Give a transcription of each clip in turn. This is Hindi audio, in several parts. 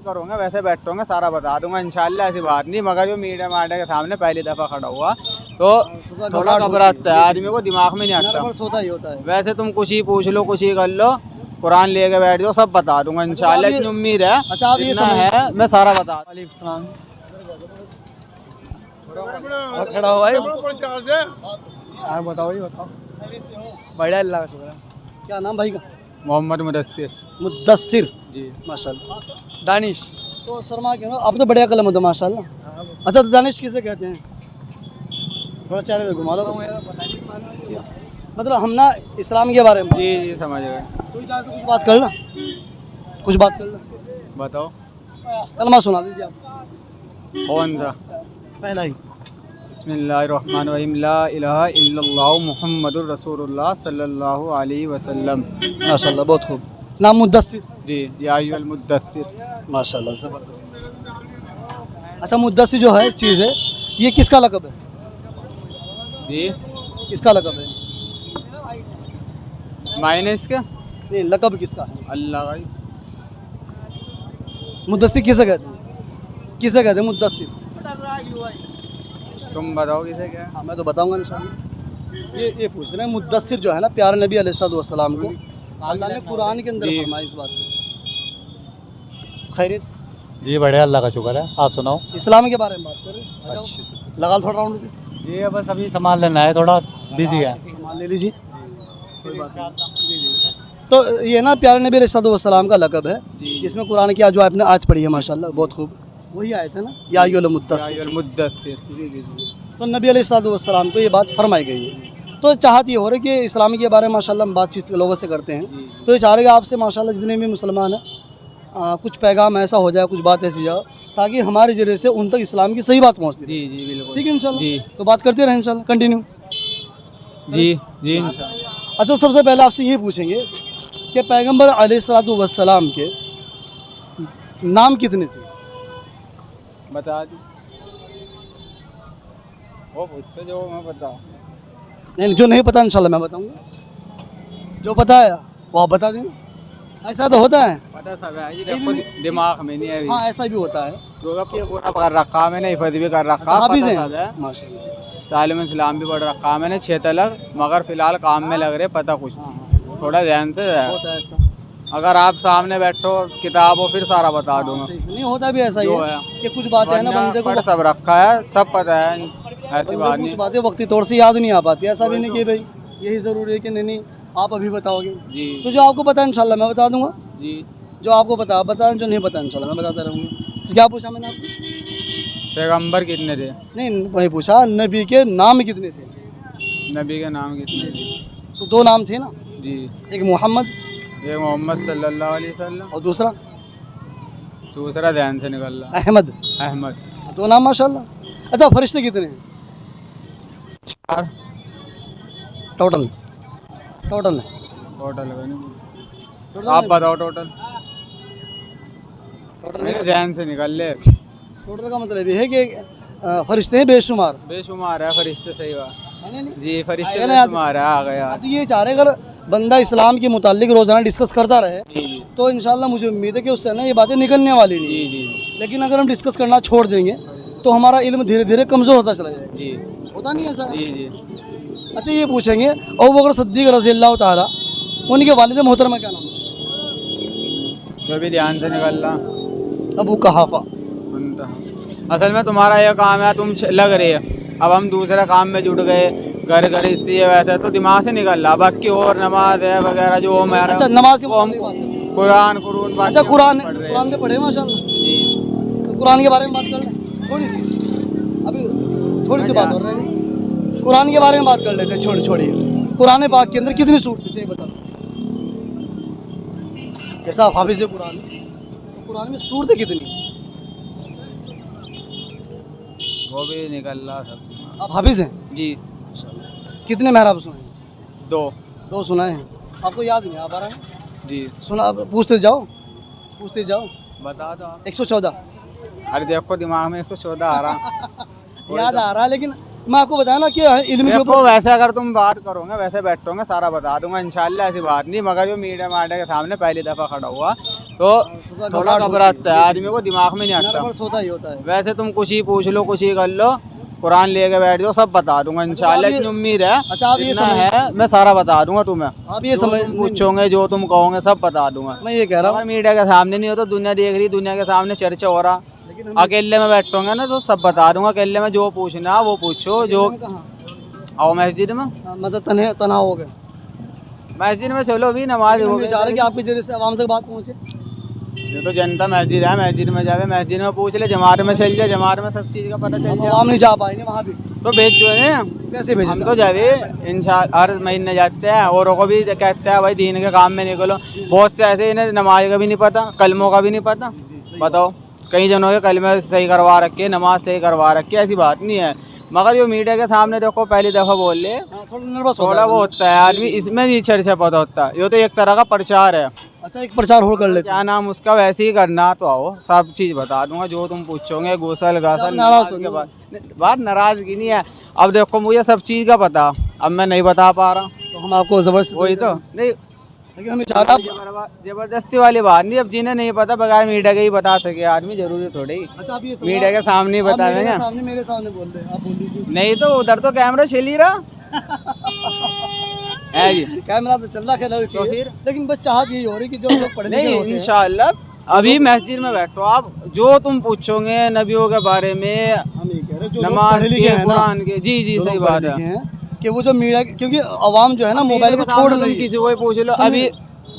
करोगे वैसे बैठोगे सारा बता दूंगा इंशाल्लाह, ऐसी बात नहीं। मगर जो मीडिया मार्डे के सामने पहली दफ़ा खड़ा हुआ तो थोड़ा घबराता है आदमी को, दिमाग में नहीं आता। होता ही होता है। वैसे तुम कुछ ही पूछ लो, कुछ ही कर लो, कुरान लेके बैठ जाओ, सब बता दूंगा इंशाल्लाह, इतनी उम्मीद है। अच्छा आप ये इतना है मैं सारा बता। खड़ा हुआ है बताओ, ये बताओ। बढ़िया, अल्लाह का शुक्र है। क्या नाम भाई का? मोहम्मद मुदस्सिर मुद्दस्सिर जी। माशाल्लाह। दानिश। तो शर्मा क्यों? आप तो बढ़िया कलम होता माशाल्लाह। अच्छा तो दानिश किसे कहते हैं? थोड़ा चेहरे से घुमा लो बस। मतलब हम ना इस्लाम के बारे में जी जी समझ गए। कोई चाहे तो कुछ बात कर लो, कुछ बात कर लो। बताओ कलमा सुना दीजिए आप। कौन सा? पहला ही। बिस्मिल्लाहिर्रहमानिर्रहीम, ला इलाहा इल्लल्लाहु मुहम्मदुर रसूलुल्लाह सल्लल्लाहु अलैहि वसल्लम। माशाल्लाह बहुत खूब। नाम मुद्दस्सिर। जी, या अय्युहल मुद्दस्सिर। माशाल्लाह ज़बरदस्त। अच्छा मुद्दस्सिर जो है चीज़ है, ये किसका लक़ब है? जी किसका लक़ब है? माइनस का नहीं लक़ब किसका है? अल्लाह का। मुद्दस्सिर किसे कहते हैं? किसे कहते हैं मुद्दस्सिर? तुम बताओ किसे क्या है? हाँ मैं तो बताऊंगा इंशाल्लाह। ये पूछ रहे हैं मुद्दस्सिर जो है ना प्यारे नबी अलैहिस्सलाम को अल्लाह ने कुरान के अंदर फरमाया इस बात को। खैरियत? जी बढ़िया, अल्लाह का शुक्र है। आप सुनाओ। इस्लाम के बारे में बात कर रहे हैं। अच्छा लगा थोड़ा राउंड जी, बस अभी सामान लेना है, थोड़ा बिजी है। सामान ले लीजिए, कोई बात नहीं। तो ये ना प्यारे नबी अलैहिस्सलाम का लक़ब है, जिसमें कुरान की जो आपने आज पढ़ी है माशाल्लाह बहुत खूब, वही आए थे ना या अय्युहल मुद्दस्सिर। मुद्दस्सिर। जी जी जी। तो नबी अलैहिस्सलाम को ये बात फरमाई गई है। तो चाहत ये हो रही है कि इस्लाम के बारे में माशाल्लाह हम बातचीत लोगों से करते हैं, तो ये चाह रहे हैं आपसे माशाल्लाह जितने भी मुसलमान हैं कुछ पैगाम ऐसा हो जाए, कुछ बात ऐसी जाए ताकि हमारे जरिए से उन तक इस्लाम की सही बात पहुँचती रहे। जी जी बिल्कुल। ठीक है इंशाल्लाह। जी तो बात करते रहें इंशाल्लाह कंटिन्यू। जी जी इंशाल्लाह। अच्छा सबसे पहले आपसे ये पूछेंगे कि पैगंबर अलैहिस्सलाम के नाम कितने थे? बता दी वो मुझसे जो मैं बता। नहीं जो नहीं पता इंशाल्लाह मैं बताऊंगा, जो पता है वो आप बता देना। ऐसा तो होता है। पता सब है जी, देखो दिमाग में नहीं है अभी। हाँ ऐसा भी होता है। पूरा कर रखा मैंने, हिफाजत भी कर रखा, हाफिज़ हैं पता सब है। माशाल्लाह। तालीम इस्लाम भी पढ़ रखा मैंने 6 तलक, मगर फिलहाल काम में लग रहे, पता कुछ नहीं। थोड़ा ध्यान से है। होता है ऐसा। अगर आप सामने बैठो किताब हो फिर सारा बता दूंगा। सही से नहीं होता भी ऐसा ही जो है है कि कुछ बातें है ना बंदे को पढ़ सब रखा है, सब पता है, ऐसी बात कुछ नहीं। बातें वक्ती तौर से याद नहीं आ पाती। ऐसा भी नहीं कि भाई यही ज़रूरी है कि नहीं आप अभी बताओगे। जी तो जो आपको पता है इंशाल्लाह मैं बता दूंगा, जी। जो आपको पता आप बताएं, जो नहीं पता इंशाल्लाह मैं बताता रहूँगा। तो क्या पूछा मैंने आपसे? पैगंबर कितने थे? नहीं वही पूछा नबी के नाम कितने थे। नबी के नाम कितने थे? तो 2 नाम थे ना, जी, एक मोहम्मद एक मोहम्मद सल्लल्लाहु अलैहि वसल्लम, और दूसरा दूसरा ध्यान से निकल रहा अहमद। अहमद। 2 नाम माशाल्लाह। अच्छा फरिश्ते कितने हैं 4 टोटल? टोटल है टोटल है नहीं? आप बताओ टोटल। मेरे ध्यान से निकल ले। टोटल का मतलब ये है कि फरिश्ते हैं बेशुमार। बेशुमार है फरिश्ते, सही बात। है ना नहीं? जी फरिश्ते आएगा ना याद? बेशुमार है, आ गया। तो ये चाह रहे अगर बंदा इस्लाम के मुतालिक रोज़ाना डिस्कस करता रहे जी जी तो इंशाल्लाह मुझे उम्मीद है कि उससे ना ये बातें निकलने वाली नहीं। जी जी लेकिन अगर हम डिस्कस करना छोड़ देंगे तो हमारा इल्म धीरे धीरे कमज़ोर होता चला जाएगा। जी होता नहीं ऐसा? जी जी। अच्छा ये पूछेंगे अबू बकर सिद्दीक़ रज़ी अल्लाह ताला, उनके वालिद मोहतरमा क्या नाम है? जो भी ध्यान से निकल रहा। अबू कहाफा। असल में तुम्हारा ये काम है, तुम लग रही है, अब हम दूसरे काम में जुट गए, घर घर स्त्री है, वैसे तो दिमाग से निकल रहा। बाकी और नमाज है वगैरह जो हमारा। अच्छा नमाज की वो हम बात करें। कुरान अच्छा कुरान कुरान से पढ़े माशाल्लाह। जी तो कुरान के बारे में बात कर लें थोड़ी सी, अभी थोड़ी सी बात हो रही है। कुरान के बारे में बात कर लेते हैं, छोड़िए। कुरान पाक के अंदर कितनी सूरतें हैं बता दो। जैसा आप हाफिज़ कुरान है, तो कुरान में सूरतें कितनी? वो भी निकल रहा सब। आप हाफिज़ हैं? जी कितने महराब सुनाए? 2 2 सुनाए हैं। आपको याद नहीं आ पा रहा है? जी। सुना पूछते जाओ बता दो आप। 114 अरे देखो दिमाग में 114 आ रहा। याद आ रहा है, लेकिन मैं आपको बताया ना कि इल्म के देखो ऊपर वैसे अगर तुम बात करोगे वैसे बैठोगे सारा बता दूंगा इंशाल्लाह, ऐसी बात नहीं। मगर जो मीडिया मार्डे के सामने पहली दफ़ा खड़ा हुआ तो तो थोड़ा थोड़ा घबराहट घबराता है, आदमी को दिमाग में नहीं आता। नर्वस होता ही होता है। वैसे तुम कुछ ही पूछ लो, कुछ ही कर लो, कुरान लेके बैठ जाओ, सब बता दूंगा इंशाल्लाह, ये- इतनी उम्मीद है। अच्छा, आप ये इतना समझ- है, मैं सारा बता दूंगा तुम्हें। आप ये जो समझ तुम पूछोगे, जो तुम कहोगे, सब बता दूंगा। मैं ये कह रहा अगर हूँ, मीडिया के सामने नहीं हो तो दुनिया देख रही, दुनिया के सामने चर्चा हो रहा। लेकिन हम अकेले में बैठोगे ना तो सब बता दूंगा। अकेले में जो पूछना वो पूछो, जो कहाँ आओ मस्जिद में, मतलब तना हो गए। मस्जिद में चलो भी नमाज हो हम गई। ये चाह रहे हैं कि आपके जरिए से आवाम तक बात पहुँचे। ये तो जनता मस्जिद है, मस्जिद में जावे, मस्जिद में पूछ ले, जमात में चल जाए, जमात में सब चीज़ का पता चल अब जाए। आवाम नहीं जा पाई ना वहाँ भी, तो भेज जो है, कैसे भेजे हम तो जावे इंशाल्लाह हर महीने जाते हैं, औरों को भी कहते हैं भाई दीन के काम में निकलो। बहुत से ऐसे इन्हें नमाज का भी नहीं पता, कलमों का भी नहीं पता। बताओ, कई जनों के कलमे सही करवा रखे, नमाज सही करवा रखी, ऐसी बात नहीं है। मगर ये मीडिया के सामने देखो, पहली दफ़ा बोल ले, थोड़ा नर्वस होता थोड़ा है। वो होता है आदमी, इसमें नहीं चर्चा पता होता। ये तो एक तरह का प्रचार है। अच्छा, एक प्रचार हो कर लेते हैं। क्या नाम उसका, वैसे ही करना तो आओ, सब चीज़ बता दूंगा जो तुम पूछोगे। गुसल गासल नाराज तो के बाद बात नाराजगी नहीं है। अब देखो मुझे सब चीज़ का पता, अब मैं नहीं बता पा रहा, तो हम आपको जबरदस्ती, वही तो नहीं, लेकिन हमें चाह रहा। जबरदस्ती वाली बात नहीं। अब जिन्हें नहीं पता बगैर मीडिया के ही बता सके आदमी, जरूरी थोड़ी अच्छा, आप ये मीडिया के सामने ही आप मीडिया बताएंगे। के सामने मेरे सामने बोल रहे हैं, आप बोल दीजिए। नहीं तो उधर तो कैमरा चल ही रहा है जी। कैमरा तो चल रहा है, तो फिर? लेकिन बस चाहत यही हो रही कि जो लोग पढ़े लिखे नहीं, होते हैं, इंशाल्लाह अभी मस्जिद में बैठो आप, जो तुम पूछोगे नबियों के बारे में, हम ये कह रहे हैं, जो लोग नमाज पढ़े के, लिखे हैं ना, कुरान के, जी जी जो सही लोग पढ़े बात लिखे है। हैं, कि वो जो मीडिया, क्योंकि आवाम जो है ना मोबाइल को छोड़ तुम रही है। किसी को ही पूछ लो। समझे? अभी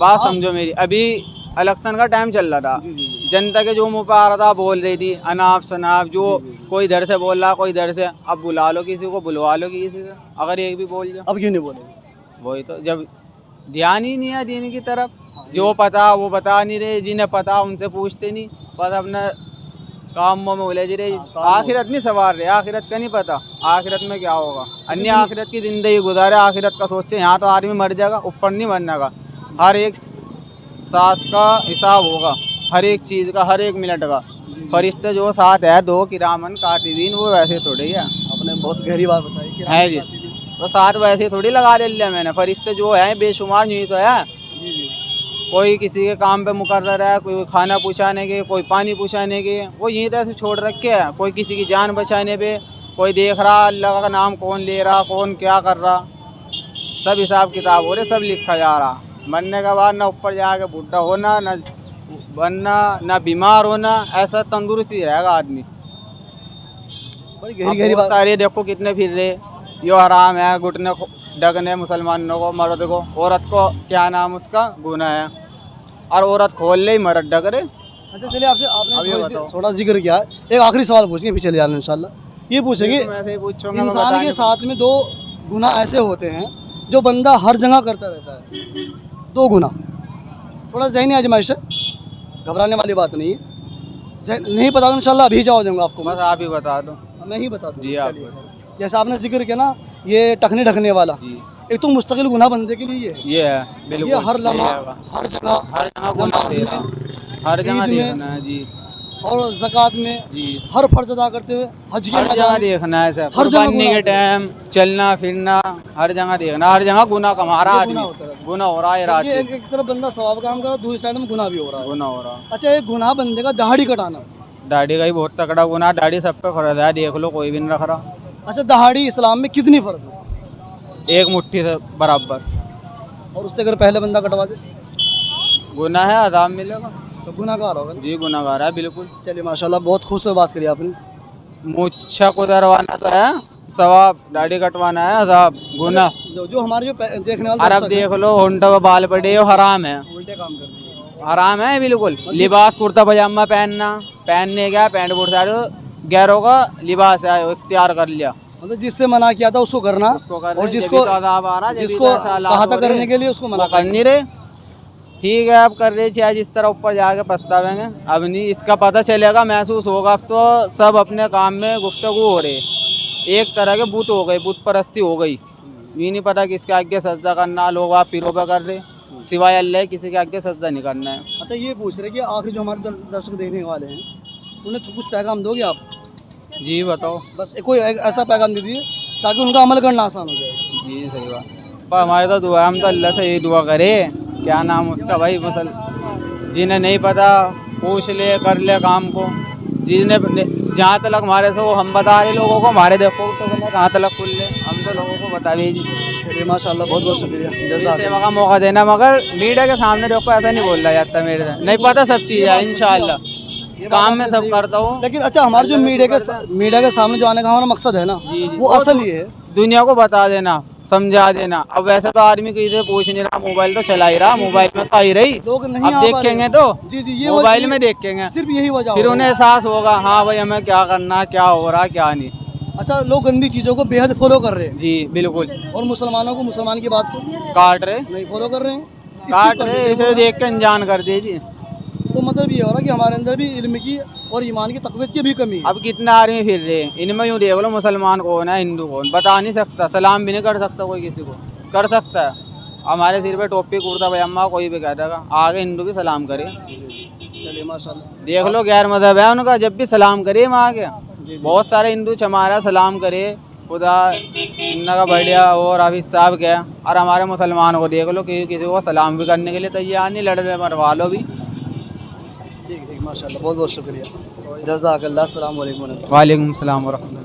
बात समझो मेरी, अभी इलेक्शन का टाइम चल रहा था, जनता के जो मुँह पे आ रहा था बोल रही थी, अनाप शनाप, जो कोई इधर से बोल रहा, कोई इधर से। अब बुला लो किसी को, बुलवा लो किसी से, अगर एक भी बोल जाओ। अब क्यों नहीं बोलेंगे? वही तो, जब ध्यान ही नहीं है दीन की तरफ, जो पता वो बता नहीं रहे, जिन्हें पता उनसे पूछते नहीं, बस अपना कामों में उलझ रहे। आखिरत नहीं सवार रहे, आखिरत का नहीं पता, आखिरत में क्या होगा। अन्य आखिरत की जिंदगी गुजारे, आखिरत का सोचे। यहाँ तो आदमी मर जाएगा, ऊपर नहीं मरने का। हर एक सांस का हिसाब होगा, हर एक चीज़ का, हर एक मिनट का। फरिश्ते जो साथ है, दो किरामन कातिबीन, वो वैसे थोड़ी है। आपने बहुत गहरी बात बताई कि है जी, तो साथ वैसे थोड़ी लगा ले लिया मैंने। फरिश्ते जो है बेशुमार नहीं तो है, कोई किसी के काम पे मुकर्रर है, कोई खाना पहुँचाने के, कोई पानी पहुँचाने के, वो यहीं तरह से छोड़ रखे है। कोई किसी की जान बचाने पे, कोई देख रहा अल्लाह का नाम कौन ले रहा, कौन क्या कर रहा, सब हिसाब किताब हो रहे, सब लिखा जा रहा। मरने के बाद ना ऊपर जाके बूढ़ा होना, ना बनना, ना बीमार होना, ऐसा तंदुरुस्ती रहेगा आदमी। बड़ी गहरी अब गहरी बहुत बात। सारे देखो कितने फिर रहे, यो हराम है, घुटने डगने मुसलमानों को, मर्द को, औरत को क्या नाम उसका गुनाह है, और औरत खोल ले मर्द डग रहे। अच्छा, चलिए आपसे आपने अब ये थोड़ी सी- बताओ। थोड़ा जिक्र किया है। एक आखिरी सवाल पूछेंगे, फिर चले जाना इंशाल्लाह। ये पूछेंगे, तो मैं ऐसे ही पूछूंगा, मैं इंसान बताने के को- साथ में दो गुनाह ऐसे होते हैं जो बंदा हर जगह करता रहता है। दो गुनाह, थोड़ा ज़हनी आजमाइश है, घबराने वाली बात नहीं है। नहीं पता इंशाल्लाह अभी जाओ दूंगा आपको, बस आप ही बता दो। मैं ही बता जी, दूँ। आप चलिए, जैसे आपने जिक्र किया ना, ये टखने ढकने वाला, जी, एक तो मुस्तकिल गुनाह बंदे के लिए है। ये है बिल्कुल। ये हर लम्हा, ये है। हर जगह, हर जगह गुनाह नमाज देखना, में, हर जगह ईद में, देखना है जी, और ज़कात में, जी, हर फर्ज अदा करते हुए, हज के हर जगह मैदान, देखना है सर। हर जगह कुर्बानी के गुनाह टाइम चलना फिरना, हर जगह देखना, हर जगह गुनाह कमा रहा ये आदमी, गुनाह होता है। गुनाह हो रहा है रात ये एक तरफ बंदा सवाब काम कर रहा है, दूसरी साइड में गुनाह भी हो रहा है। गुनाह हो रहा। अच्छा, एक गुनाह बंदे का दहाड़ी कटाना। दाढ़ी का ही बहुत तकड़ा गुनाह, दाढ़ी सब पे फर्ज है, देख लो कोई भी नहीं रख रहा। अच्छा, दहाड़ी इस्लाम में कितनी फर्ज है? एक मुट्ठी से बराबर और उससे अगर पहले बंदा कटवा दे गुनाह है, अजाब मिलेगा। तो गुनाहगार होगा ना। जी गुनाहगार है बिल्कुल। चलिए माशाल्लाह, बहुत खुश बात करी आपने। मूछा कुदरवाना तो है सवाब, दाढ़ी कटवाना है अजाब, गुनाह। जो हमारे जो देखने वाले और अब दर्शक हैं, देख लो होंठों पे बाल पड़े, वो हराम है, उल्टे काम करते हैं। हराम है बिल्कुल। लिबास कुर्ता पजामा पहनना, पहनने का पैंट बूट सारे गैरों का लिबास है, वो इख्तियार कर लिया मतलब जिससे मना किया था उसको करना, उसको कर और रहे, जिसको जभी तो अजाब आ रहा, जभी जिसको तो ऐसा हालात कहा था हो रहे, करने के लिए उसको मना वो कर नहीं रहे। ठीक है, अब कर रहे, चाहे जिस तरह ऊपर जाके पछतावेंगे, अब नहीं, इसका पता चलेगा, महसूस होगा। अब तो सब अपने काम में गुफ्तगू हो रहे, एक तरह के बुत हो गए, बुत परस्ती हो गई। ये नहीं पता किसके आगे सजदा करना, लोग आप पीरों पे कर रहे, सिवाय अल्लाह किसी के आगे सजदा नहीं करना है। अच्छा, ये पूछ रहे कि आखिर जो हमारे दर्शक देखने वाले हैं, उन्हें तो कुछ पैगाम दोगे आप? जी बताओ। बस कोई ऐसा पैगाम दे दीजिए ताकि उनका अमल करना आसान हो जाए। जी सही बात। पर हमारे तो दुआ, हम तो अल्लाह से यही दुआ करे, क्या नाम उसका भाई, जिन्हें नहीं पता पूछ ले कर ले काम को। जिन्हें जहाँ तक हमारे से वो हम बता रहे लोगों को, हमारे देखो तो कहाँ तक खुल ले, हम तो लोगों को बता भी चलिए माशाल्लाह, बहुत बहुत शुक्रिया, जज़ाक सेवा का मौका देना। मगर मीडिया के सामने देखो ऐसा नहीं बोला जाता, मेरे से नहीं पता सब चीज़ है। इंशाल्लाह ये बात काम में आपने सब सही करता हूँ। लेकिन अच्छा, हमारा जो मीडिया के सामने जो आने का हमारा मकसद है ना, जी, जी। वो असल ये है। दुनिया को बता देना, समझा देना। अब वैसे तो आदमी किसी से पूछ नहीं रहा, मोबाइल तो चला ही रहा, मोबाइल में तो आ ही रही। लोग नहीं अब आ पा रहे देखेंगे हैं। तो जी जी, ये मोबाइल में देखेंगे, सिर्फ यही वजह फिर होगा। उन्हें एहसास होगा हाँ भाई हमें क्या करना, क्या हो रहा क्या नहीं। अच्छा, लोग गंदी चीज़ों को बेहद फॉलो कर रहे हैं जी बिल्कुल, और मुसलमानों को, मुसलमान की बात को काट रहे नहीं फॉलो कर रहे हैं। इसकी काट पर रहे, इसे देख के अनजान कर दीजिए। तो मतलब ये हो रहा है कि हमारे अंदर भी इल्म की और ईमान की तक़वियत की भी कमी है। अब कितना आदमी फिर रहे, इनमें यूँ देख लो मुसलमान कौन है हिंदू कौन, बता नहीं सकता। सलाम भी नहीं कर सकता कोई किसी को, कर सकता है हमारे सिर पे टोपी कुर्ता पजामा कोई भी कह देगा, आगे हिंदू भी सलाम करे। चलिए माशाल्लाह, देख लो गैर मजहब है उनका, जब भी सलाम करे वहाँ के बहुत सारे हिंदू हमारा सलाम करे, खुदा इनका बढ़िया और हाफिज साहब क्या। और हमारे मुसलमान को देख लो कि किसी को सलाम भी करने के लिए तैयार नहीं, लड़ने मरवा लो भी। ठीक ठीक, माशाल्लाह, बहुत बहुत शुक्रिया, जज़ाकल्लाह, अस्सलाम वालेकुम। वालेकुम सलाम वरहमतुल्लाह।